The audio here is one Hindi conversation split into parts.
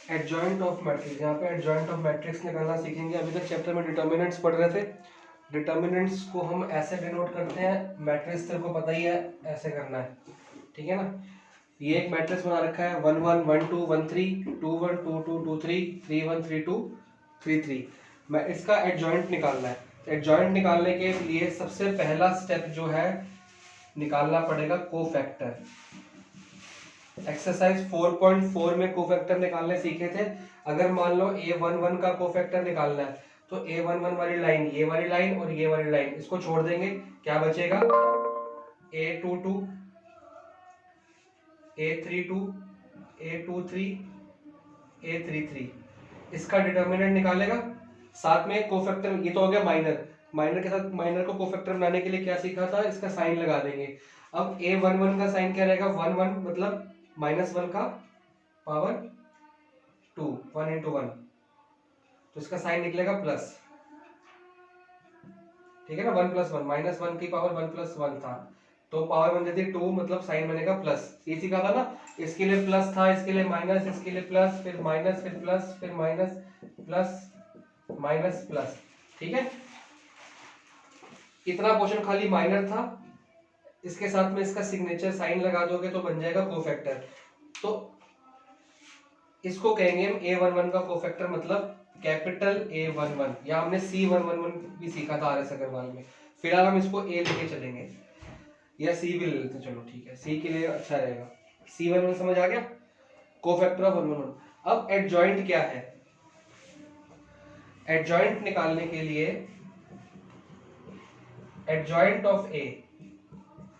एडजॉइंट ऑफ मैट्रिक्स, यहाँ पे एडजॉइंट ऑफ मैट्रिक्स निकालना सीखेंगे। अभी तक चैप्टर में डिटर्मिनेंट्स पढ़ रहे थे। डिटर्मिनेंट्स को हम ऐसे डिनोट करते हैं, मैट्रिक्स तेरे को पता ही है ऐसे करना है, ठीक है ना। ये एक मैट्रिक्स बना रखा है 1 1 1 2 1 3 2 1 2 2 2 3 3 1 3 2 3 3। मैं इसका एडजॉइंट निकालना है। एडजॉइंट निकालने के लिए सबसे पहला स्टेप जो है निकालना पड़ेगा कोफैक्टर। एक्सरसाइज 4.4 में कोफैक्टर निकालने सीखे थे। अगर मान लो a11 का कोफैक्टर निकालना है तो a11 वाली लाइन, ये वाली लाइन और ये वाली लाइन, इसको छोड़ देंगे, क्या बचेगा a22 a32 a23 a33। इसका डिटर्मिनेंट निकालेगा। साथ में कोफैक्टर, ये तो हो गया माइनर। माइनर के साथ माइनर को कोफैक्टर बनाने के लिए क्या सीखा था, इसका साइन लगा देंगे। अब a11 का साइन क्या रहेगा, 1 1 मतलब -1 का पावर 2, 1 into 1, तो इसका साइन निकलेगा प्लस, ठीक है ना। 1 + 1 -1 की पावर 1 + 1 था, तो पावर बन जाती है 2, मतलब साइन बनेगा प्लस। ये सीखा था ना। इसके लिए प्लस था, इसके लिए माइनस, इसके लिए प्लस, फिर माइनस, फिर प्लस, फिर माइनस, प्लस माइनस प्लस, ठीक है। इतना पोर्शन खाली माइनर था। इसके साथ में इसका सिग्नेचर साइन लगा दोगे तो बन जाएगा कोफैक्टर। तो इसको कहेंगे हम a11 का कोफैक्टर, मतलब कैपिटल A11, या हमने C111 भी सीखा था RS अग्रवाल में। फिलहाल हम इसको A लेके चलेंगे, या C भी ले लेते, चलो ठीक है, C के लिए अच्छा रहेगा। C11 समझ आ गया, कोफैक्टर ऑफ 111। अब एडजॉइंट क्या है, एडजॉइंट निकालने के लिए एडजॉइंट ऑफ A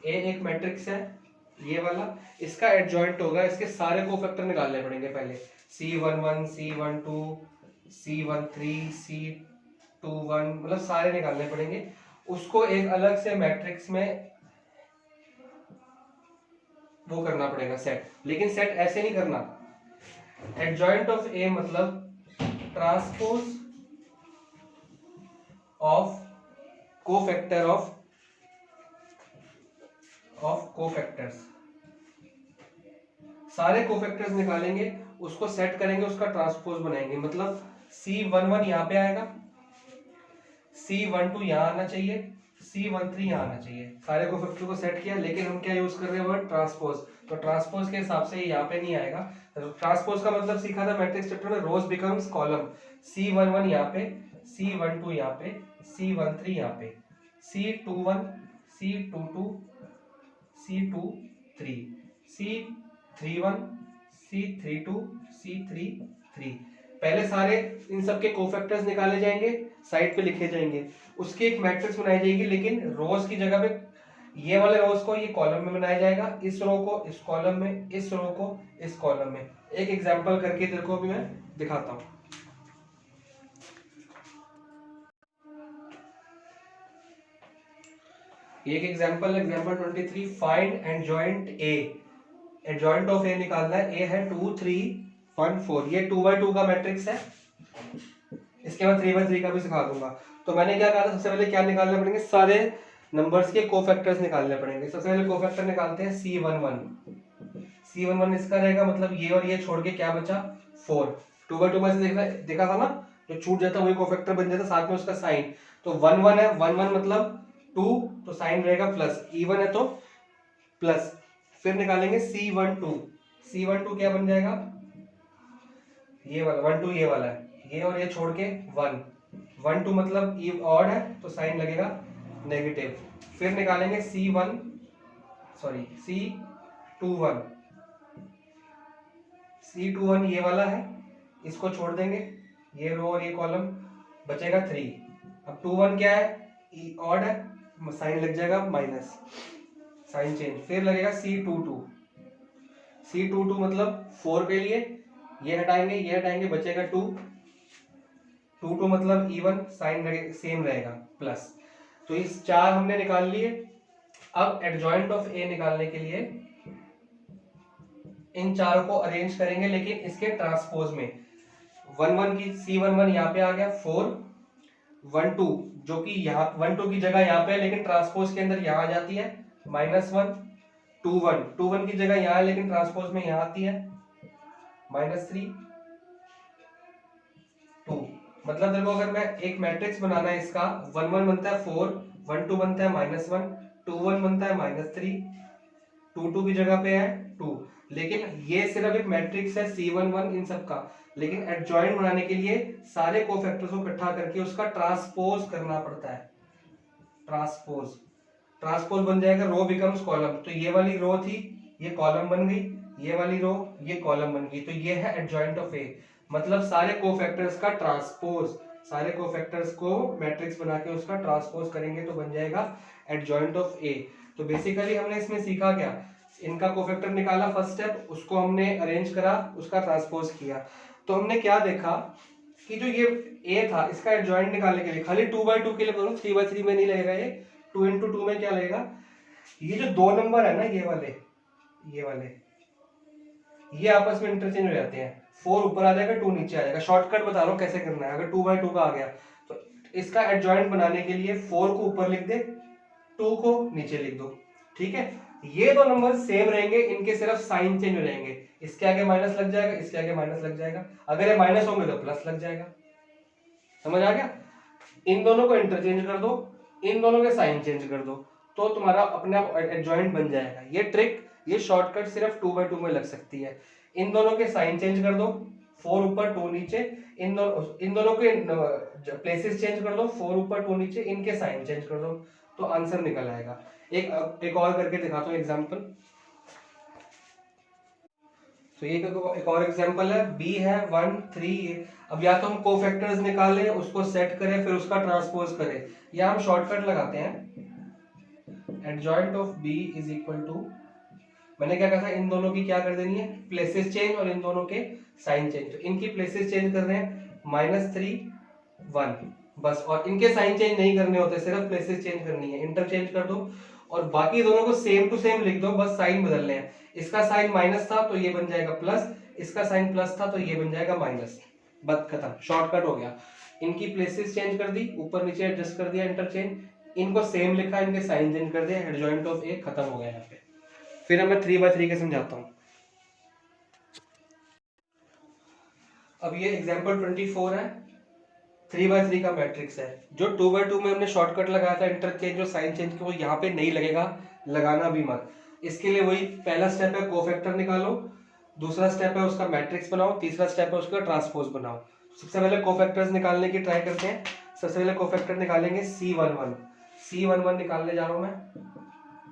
एक मैट्रिक्स है ये वाला, इसका एडजॉइंट होगा, इसके सारे कोफैक्टर निकालने पड़ेंगे पहले। C11 C12 C13 C21, मतलब सारे निकालने पड़ेंगे। उसको एक अलग से मैट्रिक्स में वो करना पड़ेगा सेट, लेकिन सेट ऐसे नहीं करना। एडजॉइंट ऑफ A मतलब transpose of cofactor of cofactors. सारे कोफैक्टर्स निकालेंगे, उसको सेट करेंगे, उसका ट्रांसपोज बनाएंगे। मतलब C11 यहाँ पे आएगा, C12 यहाँ आना चाहिए, C13 यहाँ आना चाहिए। सारे कोफैक्टर को सेट किया, लेकिन हम क्या यूज कर रहे हैं वर्ड ट्रांसपोज, तो ट्रांसपोज के हिसाब से यहाँ पे नहीं आएगा। तो ट्रांसपोज का मतलब सीखा था मैट्रिक्स चैप्टर में, रोज बिकम्स कॉलम। C11 यहाँ पे, C12 यहाँ पे, C13 यहाँ पे, C21 C22 C23 C31 C32 C33। पहले सारे इन सब के कोफैक्टर्स निकाले जाएंगे, साइड पे लिखे जाएंगे, उसकी एक मैट्रिक्स बनाई जाएगी, लेकिन रोज की जगह पे ये वाले रोज को ये कॉलम में बनाया जाएगा, इस रो को इस कॉलम में, इस रो को इस कॉलम में। एक एग्जांपल करके तेरे को अभी मैं दिखाता हूँ। एक example 23, find adjoint A. Adjoint of A निकालना है। ए है 2 3 1 4, ये 2x2 का मैट्रिक्स है। इसके बाद 3x3 का भी सिखा दूंगा। तो मैंने क्या कहा था, सबसे पहले क्या निकालने पड़ेंगे, सारे नंबर्स के कोफैक्टर्स निकालने पड़ेंगे। सबसे पहले कोफैक्टर निकालते हैं C11। C11 इसका रहेगा, मतलब ये और ये छोड़ के क्या बचा 4। 2x2 में से देखा था ना, जो छूट जाता वही कोफैक्टर बन जाता, साथ में उसका साइन। तो 1 1 है, 1 1 मतलब 2, तो साइन रहेगा प्लस, इवन है तो प्लस। फिर निकालेंगे C12। C12 क्या बन जाएगा, ये वाला 1 2, ये वाला है, ये और ये छोड़ के 1 1 2 मतलब ऑड है, तो साइन लगेगा नेगेटिव। फिर निकालेंगे C21। C21 ये वाला है, इसको छोड़ देंगे, ये रो और ये कॉलम, बचेगा 3। अब 21 क्या है, ऑड है, साइन लग जाएगा माइनस, साइन चेंज। फिर लगेगा C22। C22 मतलब 4 के लिए ये हटाएंगे, ये हटाएंगे, बचेगा 2। 2 मतलब इवन, साइन सेम रहेगा प्लस। तो इस 4 हमने निकाल लिए। अब एडजॉइंट ऑफ ए निकालने के लिए इन चारों को अरेंज करेंगे, लेकिन इसके ट्रांसपोज में। 1 1 की C11 यहाँ पे आ गया, 4 1 2 जो कि यहाँ 1 2 की जगह यहाँ पे है, लेकिन ट्रांसपोज के अंदर यहाँ आ जाती है, -1 2 1 2 1 की जगह यहाँ है, लेकिन ट्रांसपोज में यहाँ आती है, -3 2। मतलब देखो अगर मैं एक मैट्रिक्स बनाना है इसका, 1 1 बनता है 4, 1 2 बनता है -1, 2 1 बनता है -3, 2 2 की जगह पे है 2। लेकिन ये सिर्फ एक मैट्रिक्स है C1 1 इन सब का, लेकिन एडजॉइंट बनाने के लिए सारे कोफैक्टर्स को इकट्ठा करके उसका ट्रांसपोज करना पड़ता है। ट्रांसपोज, ट्रांसपोज बन जाएगा रो बिकम्स कॉलम। तो ये वाली रो थी, ये कॉलम बन गई, ये वाली रो ये कॉलम बन गई। तो ये है एडजॉइंट ऑफ ए, मतलब सारे कोफैक्टर्स का ट्रांसपोज, सारे कोफैक्टर्स को मैट्रिक्स बना के उसका ट्रांसपोज करेंगे तो बन जाएगा एडजॉइंट ऑफ ए। तो बेसिकली हमने इसमें सीखा क्या, इनका कोफैक्टर निकाला फर्स्ट स्टेप, उसको हमने अरेंज करा, उसका ट्रांसपोज किया। तो हमने क्या देखा कि जो ये ए था इसका एडजॉइंट निकालने के लिए खाली 2/2 के लिए करूँ, 3/3 में नहीं लगेगा, ये 2 × 2 में क्या लगेगा, ये जो दो नंबर है ना ये वाले ये आपस में इंटरचेंज हो जाते हैं। 4 ऊपर आ जाएगा 2 नीचे आ जाएगा। शॉर्टकट बता रहा हूँ कैसे करना है। अगर 2/2 का आ गया तो इसका एडजॉइंट बनाने के लिए 4 को ऊपर लिख दे, 2 को नीचे लिख दो, ठीक है। ये दो नंबर सेम रहेंगे, इनके सिर्फ साइन चेंज हो जाएंगे, इसके आगे माइनस लग जाएगा, इसके आगे माइनस लग जाएगा। अगर ये माइनस होंगे तो प्लस लग जाएगा। समझ आ गया। इन दोनों को इंटरचेंज कर दो, इन दोनों के साइन चेंज कर दो, तो तुम्हारा अपने आप एडजॉइंट बन जाएगा। ये ट्रिक, ये शॉर्टकट सिर्फ 2/2 में लग सकती है। इन दोनों के साइन चेंज कर दो, 4 ऊपर 2 नीचे, इन दोनों के प्लेसेस चेंज कर दो, 4 ऊपर 2 नीचे, इनके साइन चेंज कर दो, तो आंसर निकल आएगा। एक और करके दिखाता हूँ एग्जांपल। तो ये एक और एग्जांपल है, b है 1 3। अब या तो हम कोफैक्टर्स निकालें, उसको सेट करें, फिर उसका ट्रांसपोज करें, या हम शॉर्टकट लगाते हैं adjoint of b is equal to, मैंने क्या कहा था, इन दोनों की क्या कर देनी है, प्लेसेस चेंज, और इन दोनों के साइन चेंज। तो इनकी प्लेसेस चेंज कर रहे हैं, -3 1 बस, और इनके साइन चेंज नहीं करने होते, सिर्फ प्लेसेस चेंज करनी है, इंटरचेंज कर दो। और बाकी दोनों को सेम टू सेम लिख दो, बस साइन बदलने हैं। इसका साइन माइनस था तो ये बन जाएगा प्लस, इसका साइन प्लस था तो ये बन जाएगा माइनस। बस खत्म, शॉर्टकट हो गया। इनकी प्लेसेस चेंज कर दी, ऊपर नीचे एडजस्ट कर दिया, इंटरचेंज, इनको सेम लिखा, इनके साइन चेंज कर दिया, एडजॉइंट ऑफ ए खत्म हो गया यहाँ पे। फिर मैं 3/3 के समझाता हूँ। अब ये एग्जाम्पल 24 है, 3/3 का मैट्रिक्स है। जो 2/2 में हमने शॉर्टकट लगाया था इंटरचेंज और साइन चेंज के, वो यहाँ पे नहीं लगेगा, लगाना भी मत। इसके लिए वही पहला स्टेप है कोफैक्टर निकालो, दूसरा स्टेप है उसका मैट्रिक्स बनाओ, तीसरा स्टेप है उसका ट्रांसपोज बनाओ। सबसे पहले कोफैक्टर्स निकालने की ट्राई करते हैं। सबसे पहले कोफैक्टर निकालेंगे C11 निकालने जा रहा हूँ मैं,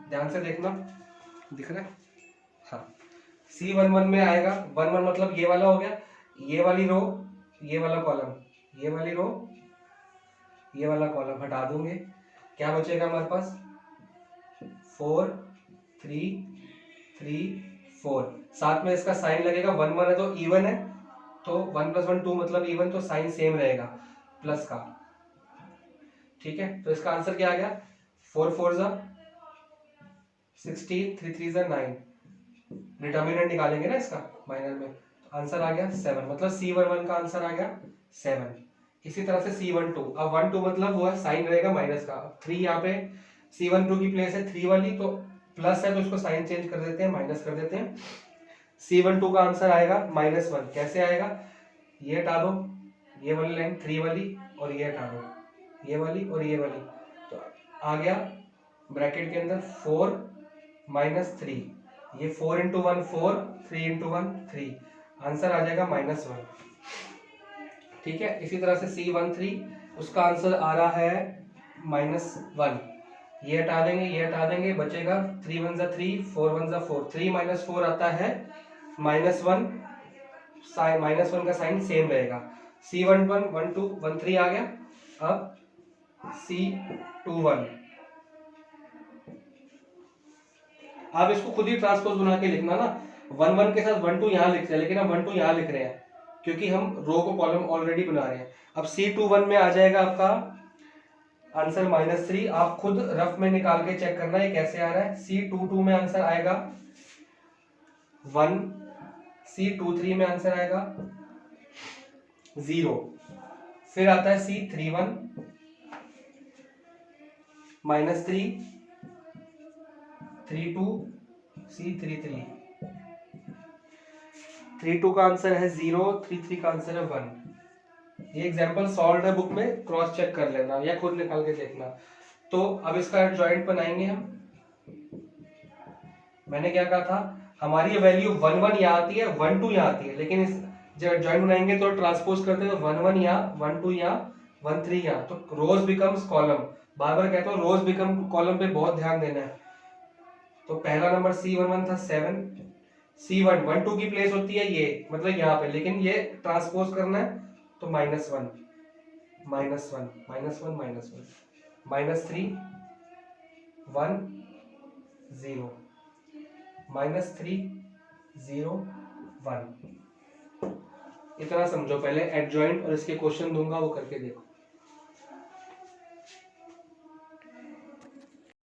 ध्यान से देखना, दिख रहा है, हाँ। C11 में आएगा 11 मतलब ये वाला हो गया, ये वाली रो, ये वाला कॉलम, ये वाली रो, ये वाला कॉलम हटा दूंगे, क्या बचेगा हमारे पास, 4 3 3 4। साथ में इसका साइन लगेगा, 1 1 है तो इवन है, तो 1 + 1 2 मतलब इवन, तो साइन सेम रहेगा प्लस का, ठीक है। तो इसका आंसर क्या आ गया, 4 4 16, 3 3 9। डिटर्मिनेंट निकालेंगे ना इसका माइनर में, तो आंसर आ गया 7, मतलब C11 का आंसर आ गया 7। इसी तरह से C12, अब 1 2 मतलब वो है साइन रहेगा माइनस का, 3 यहाँ पे C12 की प्लेस है 3 वाली, तो प्लस है तो इसको साइन चेंज कर देते हैं, माइनस कर देते हैं। C12 का आंसर आएगा -1। कैसे आएगा, ये हटा दो, ये वाली लाइन 3 वाली, और ये हटा दो, ये वाली और ये वाली, तो आ गया ब्रैकेट के अंदर 4 - 3, ये 4 × 1 4, 3 × 1 3, आंसर आ जाएगा -1, ठीक है। इसी तरह से C13, उसका आंसर आ रहा है -1। ये हटा देंगे, ये हटा देंगे, बचेगा 3 1 3, 4 1 4, 3 - 4 आता है -1, साइन -1 का साइन सेम रहेगा। C11 1 2 1 3 आ गया। अब C21, आप इसको खुद ही ट्रांसपोज बना के लिखना ना, 1 1 के साथ 1 2 यहाँ लिखते हैं, लेकिन हम 1 2 यहाँ लिख रहे हैं क्योंकि हम रो को कॉलम ऑलरेडी बना रहे हैं। अब C21 में आ जाएगा आपका आंसर -3। आप खुद रफ में निकाल के चेक करना है कैसे आ रहा है। C22 में आंसर आएगा 1, C23 में आंसर आएगा 0, फिर आता है C31 -3, 32, C33, 32 का आंसर है 0, 33 का आंसर है 1, ये एग्जांपल सॉल्व है बुक में, क्रॉस चेक कर लेना या खुद निकाल के देखना। तो अब इसका एडजॉइंट बनाएंगे हम। मैंने क्या कहा था, हमारी वैल्यू 1 1 यहाँ आती है, 1 2 यहाँ आती है, लेकिन इस जब एडजॉइंट बनाएंगे तो ट्रांसपोज करते हैं, तो 1 1 यहाँ, 1 2 यहाँ, 1 3 यहाँ, तो रोज बिकम्स कॉलम। बार बार कहता हूँ रोज बिकम कॉलम पे बहुत ध्यान देना है। तो पहला नंबर C11 था 7, C1 1 2 की प्लेस होती है ये, मतलब यहाँ पे, लेकिन ये ट्रांसपोज करना है तो -1 -1 -1 -1 -1 -3 1 0 -3 0 1। इतना समझो, पहले एडजॉइंट और इसके क्वेश्चन दूंगा वो करके देखो।